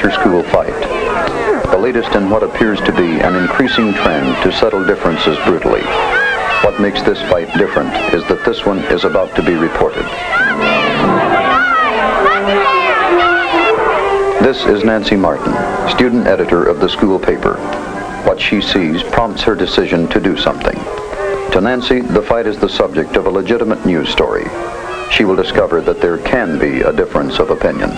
inter-school fight. The latest in what appears to be an increasing trend to settle differences brutally. What makes this fight different is that this one is about to be reported. This is Nancy Martin, student editor of the school paper. What she sees prompts her decision to do something. To Nancy, the fight is the subject of a legitimate news story. She will discover that there can be a difference of opinion.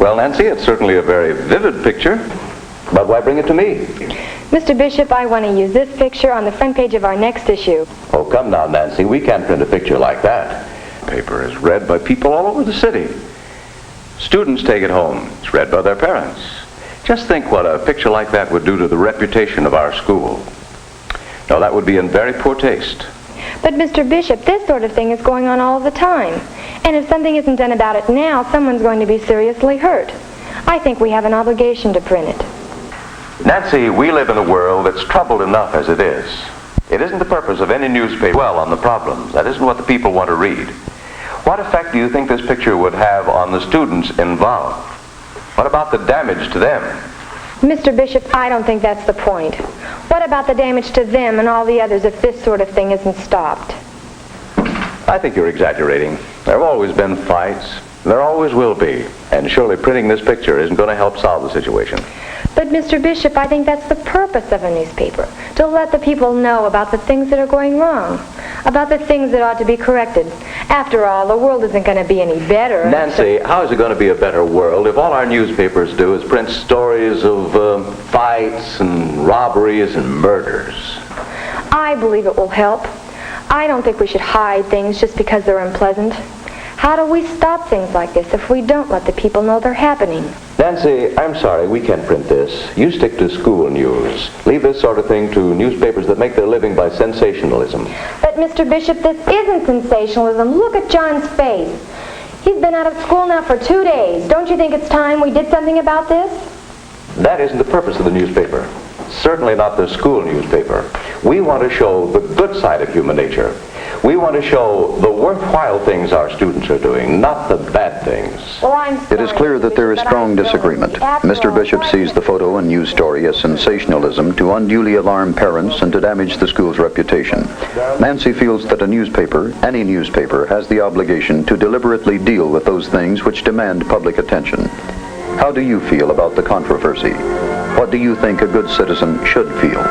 Well, Nancy, it's certainly a very vivid picture, but why bring it to me? Mr. Bishop, I want to use this picture on the front page of our next issue. Oh, come now, Nancy, we can't print a picture like that. The paper is read by people all over the city. Students take it home. It's read by their parents. Just think what a picture like that would do to the reputation of our school. Now, that would be in very poor taste. But, Mr. Bishop, this sort of thing is going on all the time. And if something isn't done about it now, someone's going to be seriously hurt. I think we have an obligation to print it. Nancy, we live in a world that's troubled enough as it is. It isn't the purpose of any newspaper to dwell on the problems. That isn't what the people want to read. What effect do you think this picture would have on the students involved? What about the damage to them? Mr. Bishop, I don't think that's the point. What about the damage to them and all the others if this sort of thing isn't stopped? I think you're exaggerating. There have always been fights. There always will be. And surely printing this picture isn't going to help solve the situation. But, Mr. Bishop, I think that's the purpose of a newspaper, to let the people know about the things that are going wrong, about the things that ought to be corrected. After all, the world isn't going to be any better. Nancy, how is it going to be a better world if all our newspapers do is print stories of fights and robberies and murders? I believe it will help. I don't think we should hide things just because they're unpleasant. How do we stop things like this if we don't let the people know they're happening? Nancy, I'm sorry, we can't print this. You stick to school news. Leave this sort of thing to newspapers that make their living by sensationalism. But, Mr. Bishop, this isn't sensationalism. Look at John's face. He's been out of school now for 2 days. Don't you think it's time we did something about this? That isn't the purpose of the newspaper. Certainly not the school newspaper. We want to show the good side of human nature. We want to show the worthwhile things our students are doing, not the bad things. It is clear that there is strong disagreement. Mr. Bishop sees the photo and news story as sensationalism to unduly alarm parents and to damage the school's reputation. Nancy feels that a newspaper, any newspaper, has the obligation to deliberately deal with those things which demand public attention. How do you feel about the controversy? What do you think a good citizen should feel?